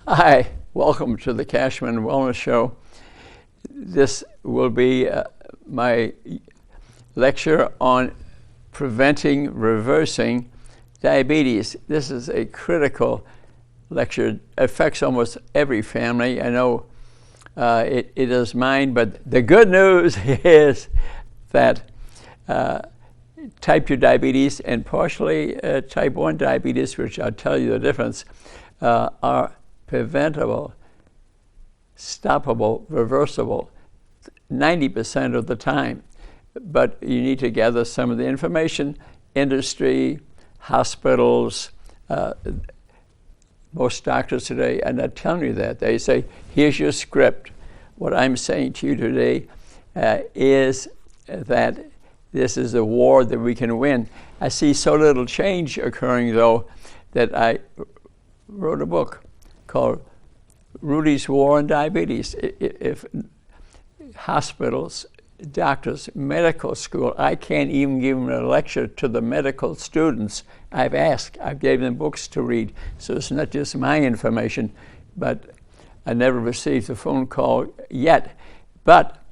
Hi, welcome to the Kachmann Wellness Show. This will be my lecture on preventing, reversing diabetes. This is a critical lecture. It affects almost every family. I know it is mine, but the good news is that type 2 diabetes and partially type 1 diabetes, which I'll tell you the difference, are preventable, stoppable, reversible 90% of the time. But you need to gather some of the information. Industry, hospitals, most doctors today are not telling you that. They say, here's your script. What I'm saying to you today is that this is a war that we can win. I see so little change occurring, though, that I wrote a book called Rudy's War on Diabetes. If hospitals, doctors, medical school, I can't even give them a lecture to the medical students. I've asked, I've gave them books to read, so it's not just my information, but I never received a phone call yet. But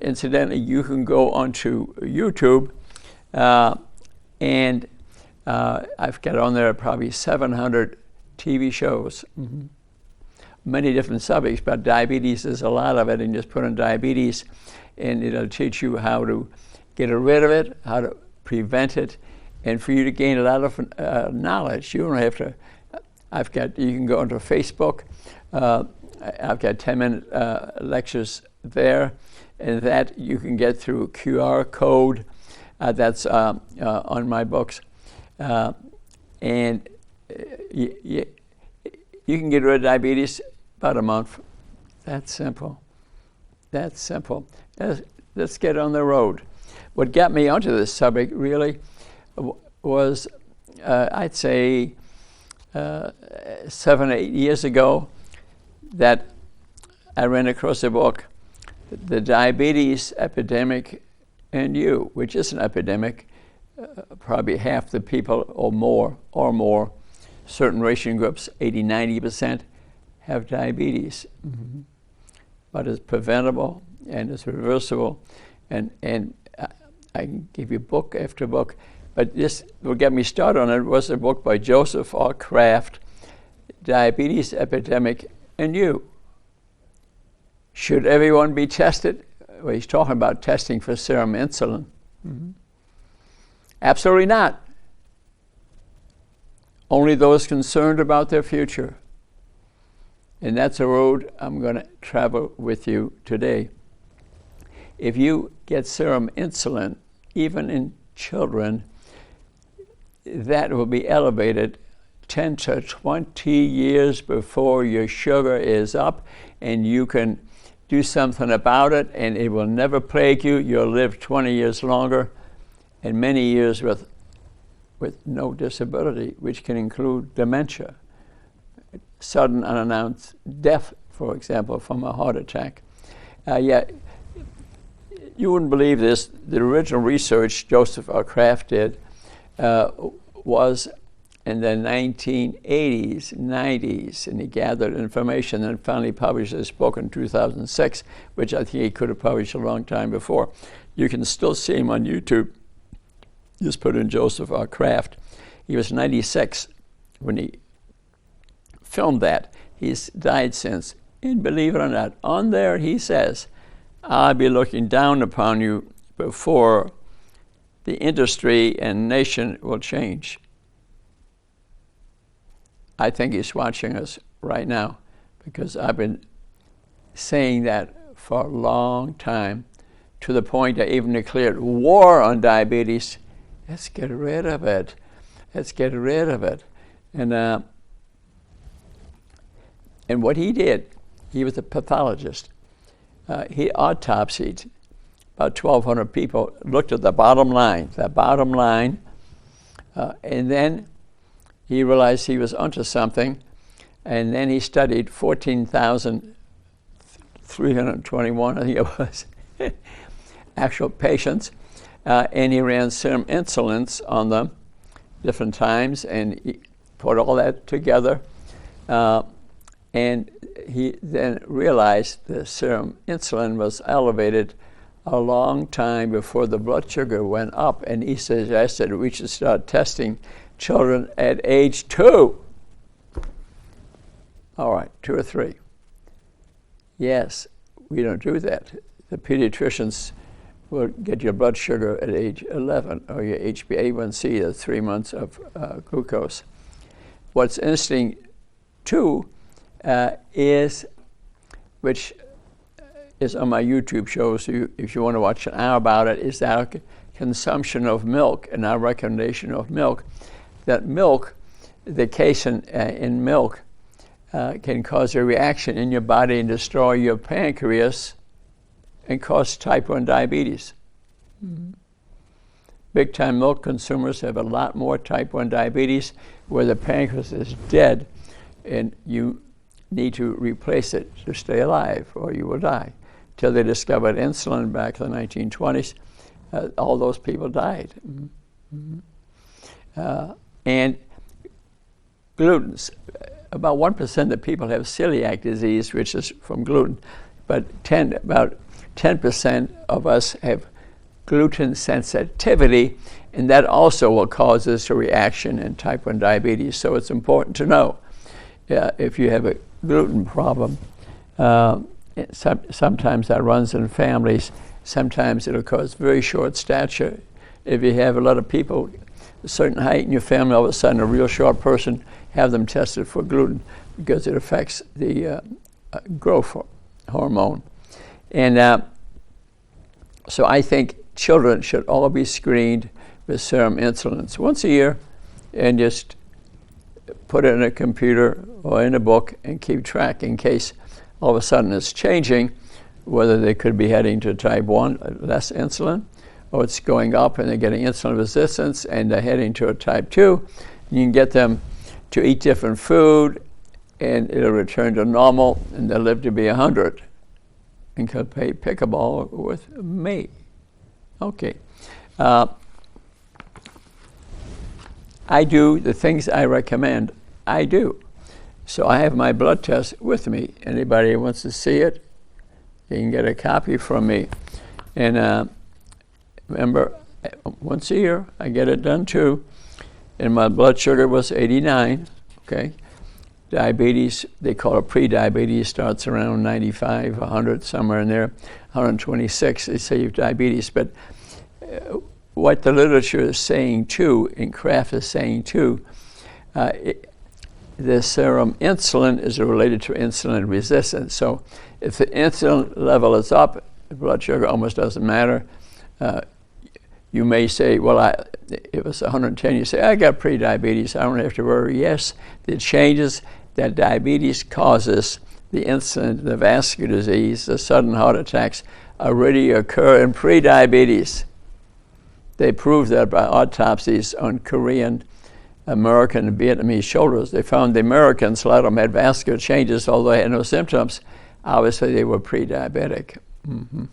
incidentally, you can go onto YouTube, and I've got on there probably 700 TV shows, many different subjects, but diabetes is a lot of it, and just put in diabetes, and it'll teach you how to get rid of it, how to prevent it, and for you to gain a lot of knowledge. You don't have to, you can go onto Facebook, I've got 10-minute lectures there, and that you can get through a QR code that's on my books, and you can get rid of diabetes about a month. That's simple. That's simple. Let's get on the road. What got me onto this subject really was, I'd say, 7 or 8 years ago, that I ran across a book, The Diabetes Epidemic and You, which is an epidemic. Probably half the people or more, certain racial groups, 80-90%, have diabetes. But it's preventable and it's reversible, and I can give you book after book. But this will get me started on it was a book by Joseph R. Kraft, Diabetes Epidemic and You. Should everyone be tested? Well, he's talking about testing for serum insulin. Absolutely not. Only those concerned about their future. And that's a road I'm going to travel with you today. If you get serum insulin, even in children, that will be elevated 10 to 20 years before your sugar is up, and you can do something about it, and it will never plague you. You'll live 20 years longer, and many years with no disability, which can include dementia, sudden unannounced death, for example, from a heart attack. You wouldn't believe this. The original research Joseph R. Kraft did was in the 1980s, 90s, and he gathered information and finally published this book in 2006, which I think he could have published a long time before. You can still see him on YouTube. Just put in Joseph R. Kraft. He was 96 when he filmed that. He's died since. And believe it or not, on there he says, I'll be looking down upon you before the industry and nation will change. I think he's watching us right now, because I've been saying that for a long time, to the point I even declared war on diabetes. Let's get rid of it. Let's get rid of it. And what he did, he was a pathologist. He autopsied about 1,200 people, looked at the bottom line, and then he realized he was onto something, and then he studied 14,321, I think it was, actual patients, and he ran serum insulins on them different times, and he put all that together, And he then realized the serum insulin was elevated a long time before the blood sugar went up, and he suggested we should start testing children at age 2. All right, 2 or 3. Yes, we don't do that. The pediatricians will get your blood sugar at age 11, or your HbA1c, that's 3 months of glucose. What's interesting, too, is, which is on my YouTube show, so if you want to watch an hour about it, is our consumption of milk and our recommendation of milk. That milk, the casein in milk, can cause a reaction in your body and destroy your pancreas and cause type 1 diabetes. Mm-hmm. Big-time milk consumers have a lot more type 1 diabetes where the pancreas is dead, and you need to replace it to stay alive or you will die. Till they discovered insulin back in the 1920s, all those people died. Mm-hmm. And gluten. About 1% of people have celiac disease, which is from gluten, but about 10% of us have gluten sensitivity, and that also will cause us a reaction in type 1 diabetes. So it's important to know if you have a gluten problem. Sometimes that runs in families. Sometimes it'll cause very short stature. If you have a lot of people a certain height in your family, all of a sudden a real short person, have them tested for gluten because it affects the growth hormone. And so I think children should all be screened with serum insulin once a year, and just put it in a computer or in a book and keep track in case all of a sudden it's changing, whether they could be heading to type 1, less insulin, or it's going up and they're getting insulin resistance and they're heading to a type 2. You can get them to eat different food and it'll return to normal and they'll live to be 100 and could play pickleball with me. Okay. I do the things I recommend, I do. So I have my blood test with me. Anybody who wants to see it, you can get a copy from me. And remember, once a year, I get it done too. And my blood sugar was 89, okay? Diabetes, they call it pre-diabetes, starts around 95, 100, somewhere in there. 126, they say you have diabetes. But what the literature is saying too, and Kraft is saying too, the serum insulin is related to insulin resistance. So if the insulin level is up, the blood sugar almost doesn't matter. You may say, well, it was 110. You say, I got pre-diabetes. I don't have to worry. Yes, the changes that diabetes causes, the insulin, the vascular disease, the sudden heart attacks, already occur in pre-diabetes. They proved that by autopsies on Korean, American, and Vietnamese soldiers. They found the Americans, a lot of them had vascular changes, although they had no symptoms. Obviously, they were pre-diabetic. Mm-hmm.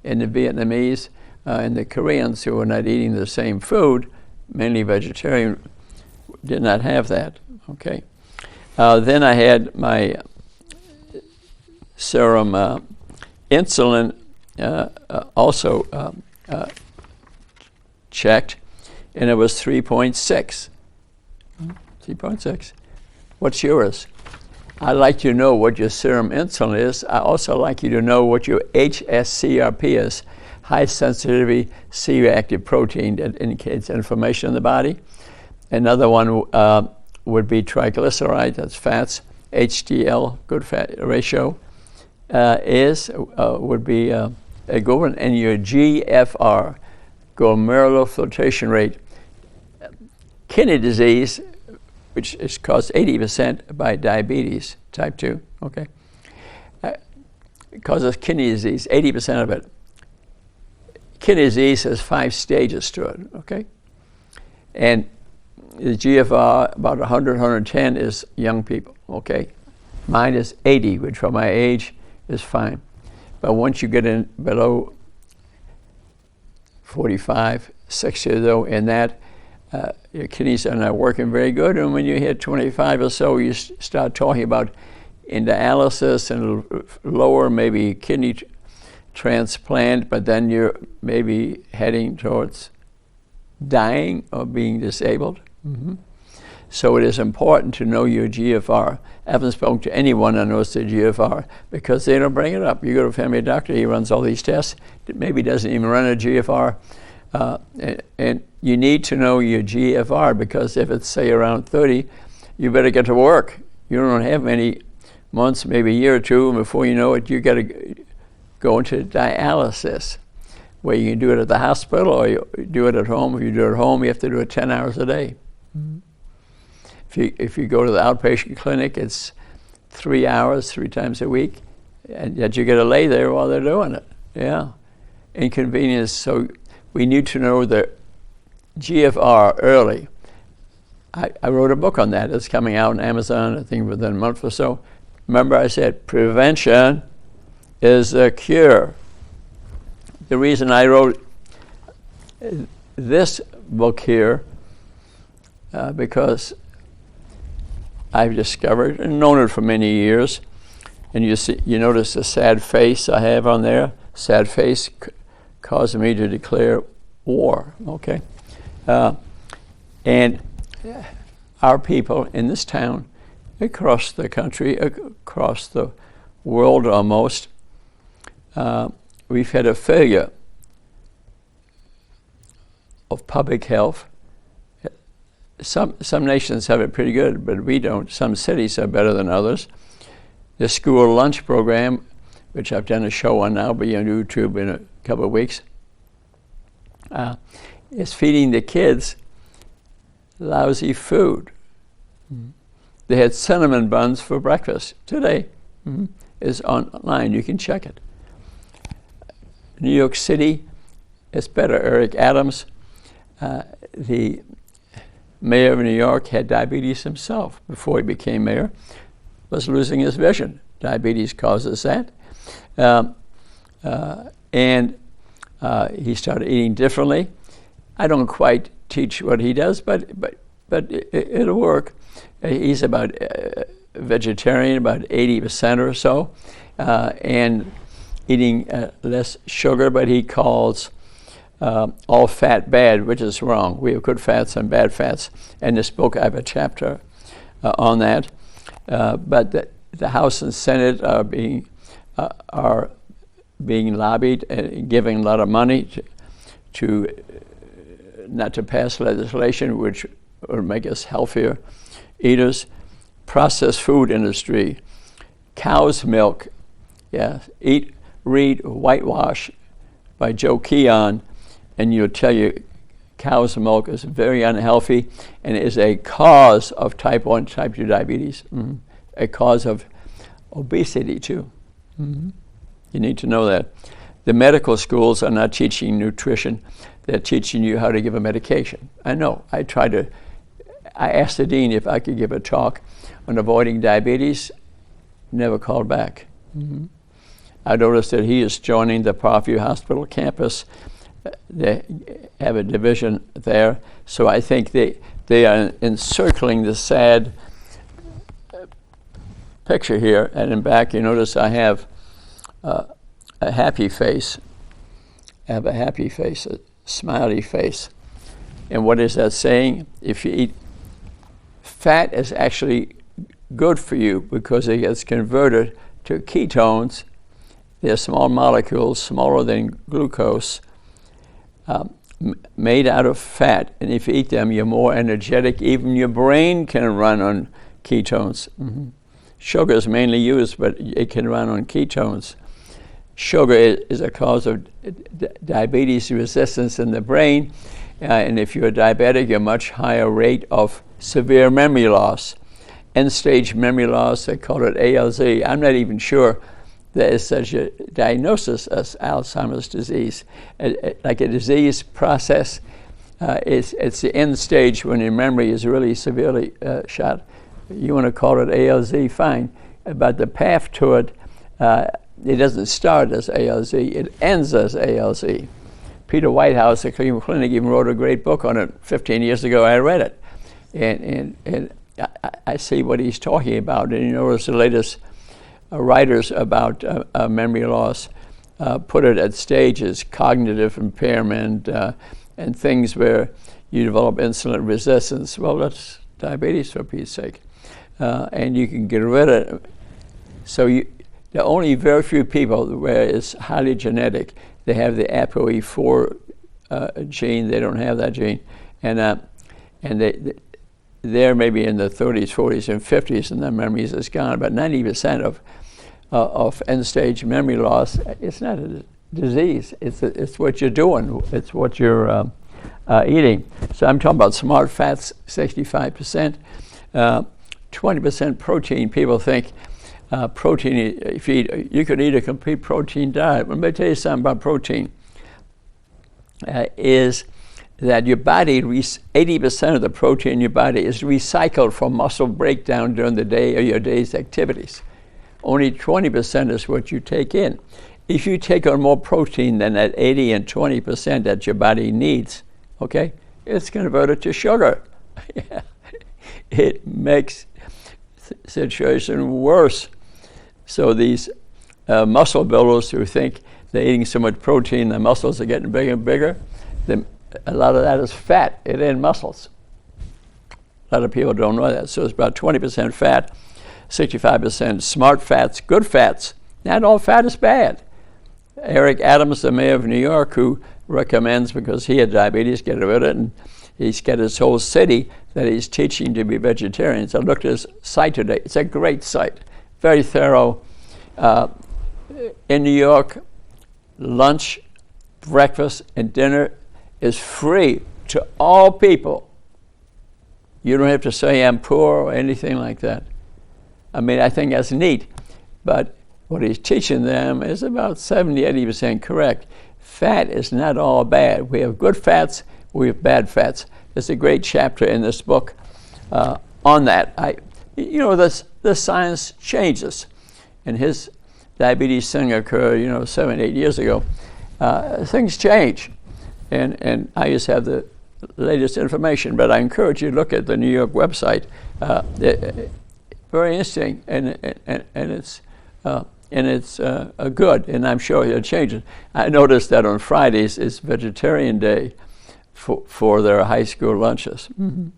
And the Vietnamese and the Koreans who were not eating the same food, mainly vegetarian, did not have that. Okay. Then I had my serum insulin also checked, and it was 3.6. 3.6. What's yours? I'd like you to know what your serum insulin is. I also like you to know what your HSCRP is, high sensitivity C-reactive protein, that indicates inflammation in the body. Another one would be triglyceride, that's fats. HDL, good fat ratio, would be a good one. And your GFR, glomerular filtration rate. Kidney disease, which is caused 80% by diabetes, type 2, okay? It causes kidney disease, 80% of it. Kidney disease has 5 stages to it, okay? And the GFR, about 100, 110 is young people, okay? Mine is 80, which for my age is fine. But once you get in below 45, 60 though, in that, your kidneys are not working very good, and when you hit 25 or so, you start talking about in dialysis and lower maybe kidney transplant, but then you're maybe heading towards dying or being disabled. So it is important to know your GFR. I haven't spoken to anyone that knows the GFR because they don't bring it up. You go to a family doctor, he runs all these tests, maybe doesn't even run a GFR. And you need to know your GFR because if it's, say, around 30, you better get to work. You don't have many months, maybe a year or two, and before you know it, you got to go into dialysis, where you can do it at the hospital or you do it at home. If you do it at home, you have to do it 10 hours a day. If you go to the outpatient clinic, it's 3 hours, 3 times a week, and yet you got to lay there while they're doing it. Yeah, inconvenience. So we need to know the GFR early. I wrote a book on that. It's coming out on Amazon, I think, within a month or so. Remember, I said prevention is a cure. The reason I wrote this book here, because I've discovered and known it for many years, and you notice the sad face I have on there. Sad face caused me to declare war. Okay, and our people in this town, across the country, across the world almost, we've had a failure of public health. Some nations have it pretty good, but we don't. Some cities are better than others. The school lunch program, which I've done a show on now, will be on YouTube in a couple of weeks, is feeding the kids lousy food. They had cinnamon buns for breakfast today. It's online. You can check it. New York City, it's better. Eric Adams, the mayor of New York, had diabetes himself before he became mayor, was losing his vision. Diabetes causes that. And he started eating differently. I don't quite teach what he does, but it'll work. He's about vegetarian, about 80% or so, and eating less sugar, but he calls all fat bad, which is wrong. We have good fats and bad fats. In this book, I have a chapter on that. But the House and Senate are being lobbied and giving a lot of money to not to pass legislation which would make us healthier eaters. Processed food industry, cow's milk. Yeah, read Whitewash by Joe Keon, and you'll tell you cow's milk is very unhealthy and is a cause of type 1, type 2 diabetes, a cause of obesity too. You need to know that. The medical schools are not teaching nutrition, they're teaching you how to give a medication. I know, I asked the dean if I could give a talk on avoiding diabetes, never called back. I noticed that he is joining the Parkview Hospital campus. They have a division there, so I think they are encircling the sad picture here. And in back, you notice I have a happy face. I have a happy face, a smiley face. And what is that saying? If you eat fat, is actually good for you because it gets converted to ketones. They're small molecules, smaller than glucose, made out of fat. And if you eat them, you're more energetic. Even your brain can run on ketones. Sugar is mainly used, but it can run on ketones. Sugar is a cause of diabetes resistance in the brain. And if you're diabetic, you're much higher rate of severe memory loss. End-stage memory loss, they call it ALZ. I'm not even sure there is such a diagnosis as Alzheimer's disease. Like a disease process, it's the end stage when your memory is really severely shot. You want to call it ALZ, fine. But the path to it, it doesn't start as ALZ, it ends as ALZ. Peter Whitehouse at Cleveland Clinic even wrote a great book on it 15 years ago. I read it. And I see what he's talking about. And you notice the latest writers about memory loss put it at stages: cognitive impairment and things where you develop insulin resistance. Well, that's diabetes, for Pete's sake. And you can get rid of it. So there are only very few people where it's highly genetic. They have the ApoE4 gene. They don't have that gene. And they're maybe in the 30s, 40s, and 50s, and their memories is gone. But 90% of end-stage memory loss, it's not a disease. It's what you're doing. It's what you're eating. So I'm talking about smart fats, 65%, 20% protein. People think protein, if you could eat a complete protein diet. Let me tell you something about protein. Is that your body, 80% of the protein in your body is recycled from muscle breakdown during the day or your day's activities. Only 20% is what you take in. If you take on more protein than that 80 and 20% that your body needs, okay, it's converted to sugar. It makes the situation worse. So these muscle builders who think they're eating so much protein, the muscles are getting bigger and bigger, a lot of that is fat. It ain't muscles. A lot of people don't know that. So it's about 20% fat, 65% smart fats, good fats. Not all fat is bad. Eric Adams, the mayor of New York, who recommends, because he had diabetes, get rid of it, and he's got his whole city that he's teaching to be vegetarians. I looked at his site today. It's a great site, very thorough. In New York, lunch, breakfast, and dinner is free to all people. You don't have to say I'm poor or anything like that. I mean, I think that's neat, but what he's teaching them is about 70-80% correct. Fat is not all bad. We have good fats, we have bad fats. There's a great chapter in this book on that. The science changes. And his diabetes thing occurred, 7, 8 years ago. Things change. And I just have the latest information, but I encourage you to look at the New York website. Very interesting, and it's good, and I'm sure it'll change it. I noticed that on Fridays is Vegetarian Day for their high school lunches. Mm-hmm.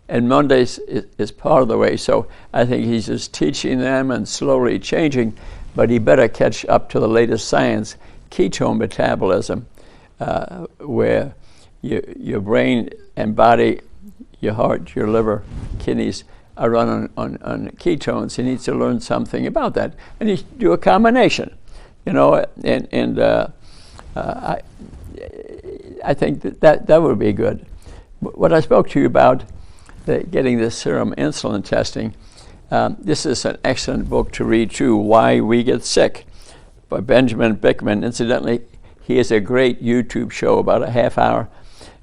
And Mondays is part of the way, so I think he's just teaching them and slowly changing, but he better catch up to the latest science, ketone metabolism, where your brain and body, your heart, your liver, kidneys are run on ketones. He needs to learn something about that, and he do a combination, I think that would be good. What I spoke to you about, getting the serum insulin testing, this is an excellent book to read too, Why We Get Sick, by Benjamin Bickman. Incidentally, he has a great YouTube show, about a half hour.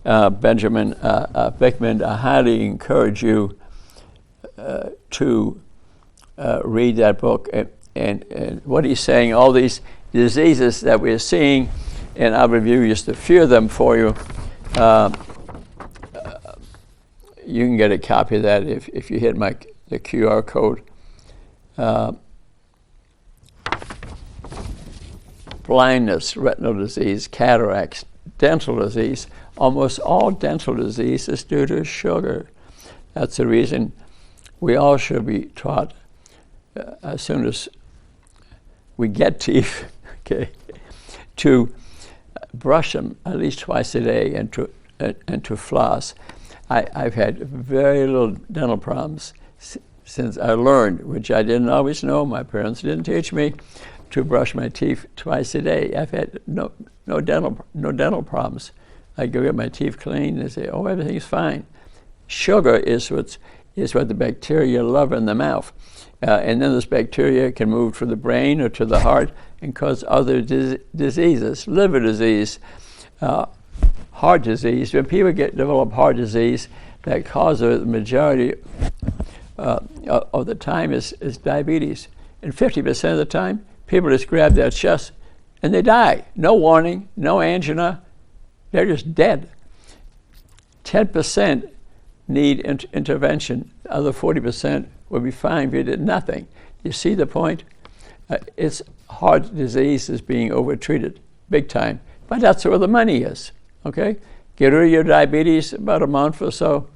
Benjamin Bickman, I highly encourage you to read that book. And what he's saying, all these diseases that we're seeing, and I'll review just a few of them for you. You can get a copy of that if you hit the QR code. Blindness, retinal disease, cataracts, dental disease. Almost all dental disease is due to sugar. That's the reason we all should be taught as soon as we get teeth, okay, to brush them at least twice a day and to floss. I've had very little dental problems since I learned, which I didn't always know. My parents didn't teach me to brush my teeth twice a day. I've had no dental problems. I go get my teeth cleaned and they say, oh, everything's fine. Sugar is what the bacteria love in the mouth. And then this bacteria can move to the brain or to the heart and cause other diseases, liver disease, heart disease. When people develop heart disease, that cause the majority of the time is diabetes. And 50% of the time, people just grab their chest and they die. No warning, no angina. They're just dead. 10% need intervention. The other 40% will be fine if you did nothing. You see the point? It's heart disease is being overtreated big time, but that's where the money is. Okay, get rid of your diabetes about a month or so.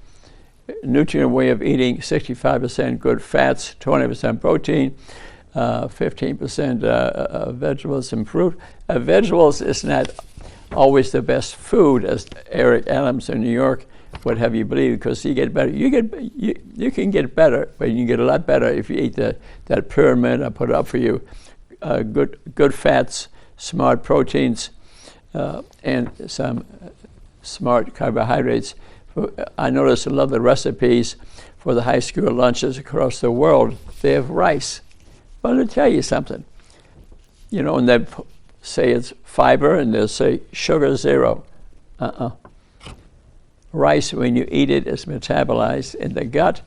Nutrient way of eating: 65% good fats, 20% protein, 15% vegetables and fruit. Vegetables is not always the best food, as Eric Adams in New York would have you believe, because you get better. You can get better, but you can get a lot better if you eat that pyramid I put up for you. Good fats, smart proteins, and some smart carbohydrates. I notice a lot of the recipes for the high school lunches across the world, they have rice. But I'll tell you something. You know, and they say it's fiber, and they'll say sugar 0. Rice, when you eat it, is metabolized in the gut,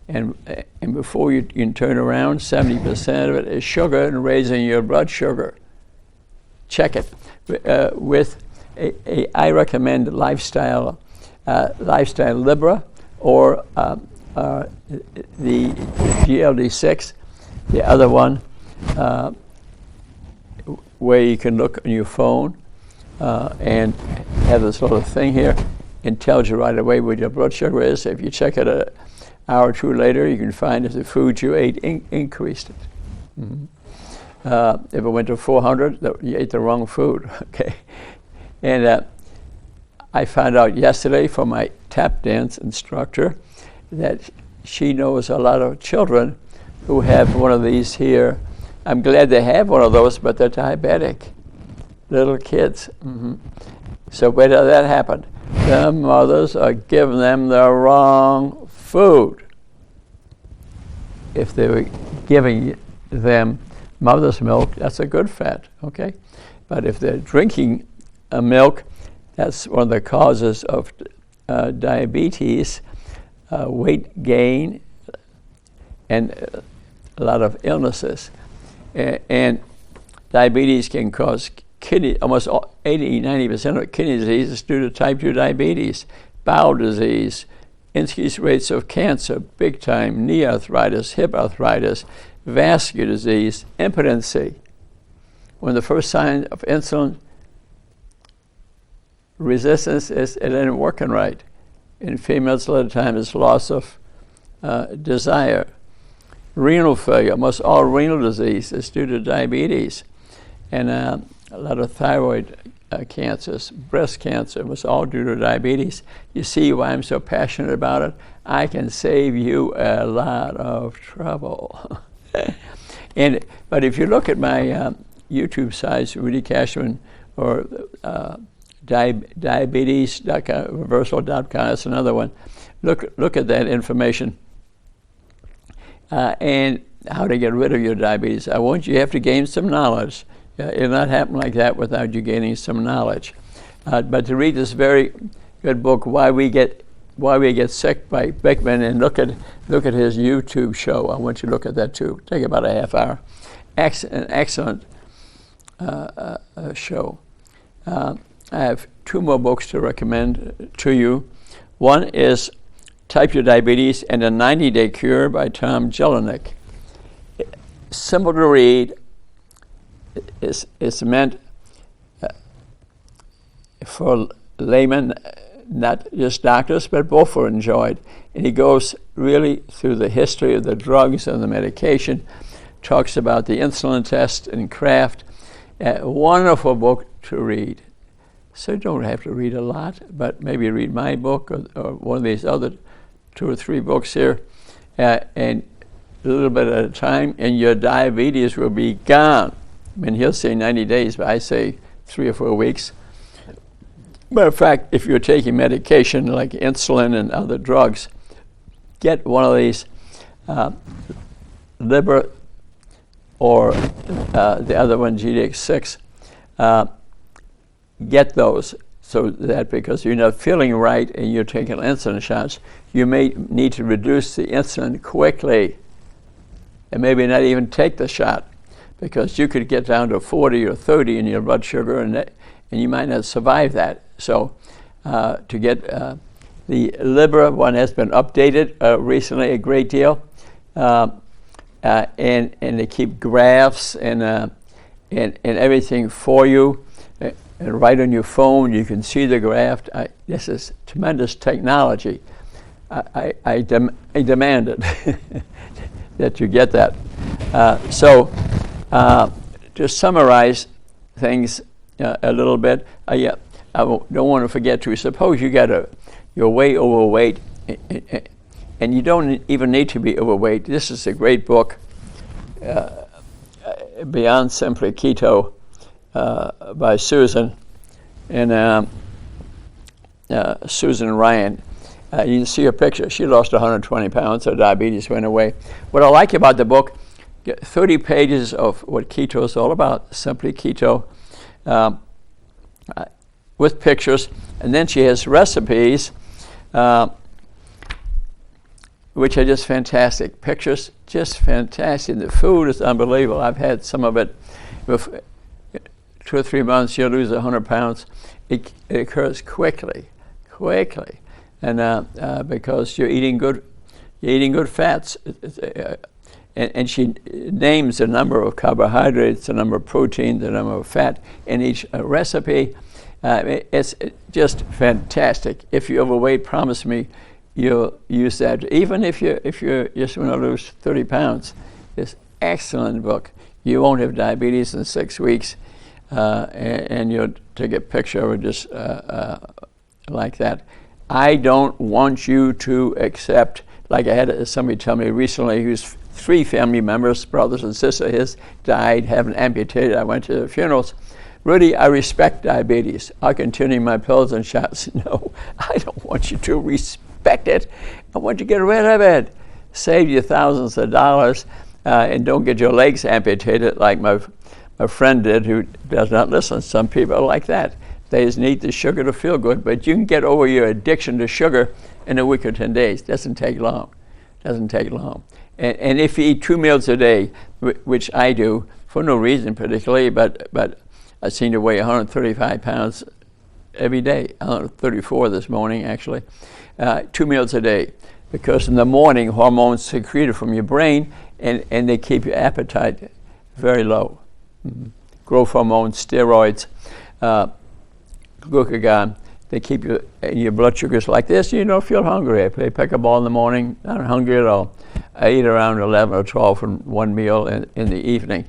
and before you can turn around, 70% of it is sugar and raising your blood sugar. Check it. I recommend Lifestyle Libra or the GLD6, the other one, where you can look on your phone and have this little thing here. It tells you right away what your blood sugar is. If you check it an hour or two later, you can find if the food you ate increased it. If it went to 400, you ate the wrong food. Okay, and I found out yesterday from my tap dance instructor that she knows a lot of children who have one of these here. I'm glad they have one of those, but they're diabetic, little kids. So where did that happen? The mothers are giving them the wrong food. If they were giving them mother's milk, that's a good fat, okay? But if they're drinking milk, that's one of the causes of diabetes, weight gain, and a lot of illnesses. And diabetes can cause kidney, almost 80-90% of kidney disease is due to type 2 diabetes, bowel disease, increased rates of cancer, big time, knee arthritis, hip arthritis, vascular disease, impotency. When the first sign of insulin resistance is it ain't working right. In females, a lot of times, it's loss of desire. Renal failure, almost all renal disease is due to diabetes. And a lot of thyroid cancers, breast cancer, was all due to diabetes. You see why I'm so passionate about it? I can save you a lot of trouble. But if you look at my YouTube sites, Rudy Kachmann, or diabetes.com, reversal.com, that's another one. Look at that information. And how to get rid of your diabetes. You have to gain some knowledge. It'll not happen like that without you gaining some knowledge. But to read this very good book, Why We Get Sick by Bickman, and look at his YouTube show. I want you to look at that too. Take about a half hour. An excellent show. I have 2 more books to recommend to you. One is Type 2 Diabetes and a 90-Day Cure by Tom Jelinek. Simple to read. It's meant for laymen, not just doctors, but both are enjoyed. And he goes really through the history of the drugs and the medication, talks about the insulin test and Kraft. A wonderful book to read. So you don't have to read a lot, but maybe read my book or one of these other 2 or 3 books here, and a little bit at a time, and your diabetes will be gone. I mean, he'll say 90 days, but I say 3 or 4 weeks. Matter of fact, if you're taking medication like insulin and other drugs, get one of these Libra or the other one, GDX6. Get those, so that because you're not feeling right and you're taking insulin shots, you may need to reduce the insulin quickly and maybe not even take the shot, because you could get down to 40 or 30 in your blood sugar, and you might not survive that. So to get the Libra one has been updated recently a great deal. and they keep graphs and everything for you. And right on your phone, you can see the graph. This is tremendous technology. I demand it that you get that. So to summarize things a little bit, I don't want to forget to suppose you're way overweight, and you don't even need to be overweight. This is a great book, Beyond Simply Keto, by Susan and Susan Ryan. You can see her picture. She lost 120 pounds. Her diabetes went away. What I like about the book, 30 pages of what keto is all about, Simply Keto, with pictures. And then she has recipes, which are just fantastic. Pictures, just fantastic. The food is unbelievable. I've had some of it. With 2 or 3 months, you'll lose 100 pounds. It occurs quickly. And because you're eating good fats, and she names the number of carbohydrates, the number of protein, the number of fat in each recipe. It's just fantastic. If you're overweight, promise me you'll use that. Even if you just want to lose 30 pounds, it's excellent book. You won't have diabetes in 6 weeks, and you'll take a picture of it just like that. I don't want you to accept, like I had somebody tell me recently whose 3 family members, brothers and sisters, his died, having amputated. I went to the funerals. Rudy, I respect diabetes. I'll continue my pills and shots. No, I don't want you to respect it. I want you to get rid of it. Save you thousands of dollars and don't get your legs amputated like my friend did, who does not listen. Some people are like that. They just need the sugar to feel good, but you can get over your addiction to sugar in a week or 10 days. Doesn't take long. And if you eat 2 meals a day, which I do for no reason particularly, but I seem to weigh 135 pounds every day. 134 this morning actually. 2 meals a day, because in the morning hormones secreted from your brain, and they keep your appetite very low. Growth hormones, steroids, glucagon, they keep your blood sugars like this. You don't feel hungry. I play pickleball in the morning, not hungry at all. I eat around 11 or 12 from one meal in the evening.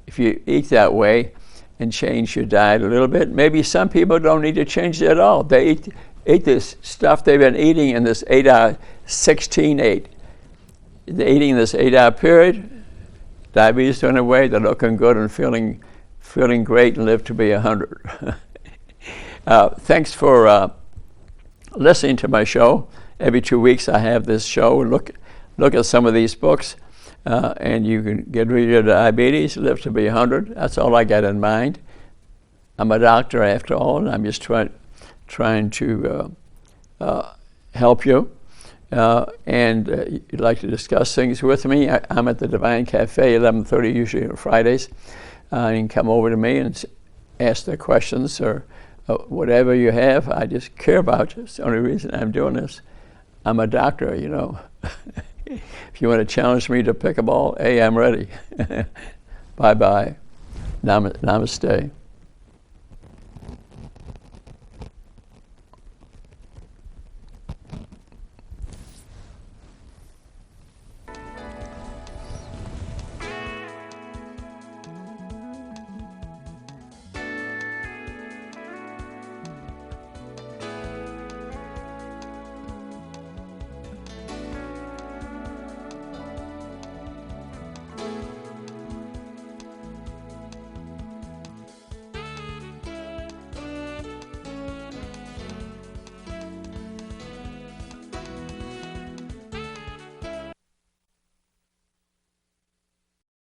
If you eat that way and change your diet a little bit, maybe some people don't need to change it at all. They eat this stuff they've been eating in this 8-hour, 16-8. They're eating this 8-hour period, diabetes went away, they're looking good and feeling great and live to be 100. Thanks for listening to my show. Every 2 weeks I have this show. Look at some of these books, and you can get rid of your diabetes, live to be 100. That's all I got in mind. I'm a doctor after all, and I'm just trying to help you. And you'd like to discuss things with me, I'm at the Divine Cafe, 11:30 usually on Fridays. You can come over to me and ask the questions or whatever you have. I just care about you. It's the only reason I'm doing this. I'm a doctor, you know. If you want to challenge me to pick a ball, hey, I'm ready. Bye-bye. Namaste.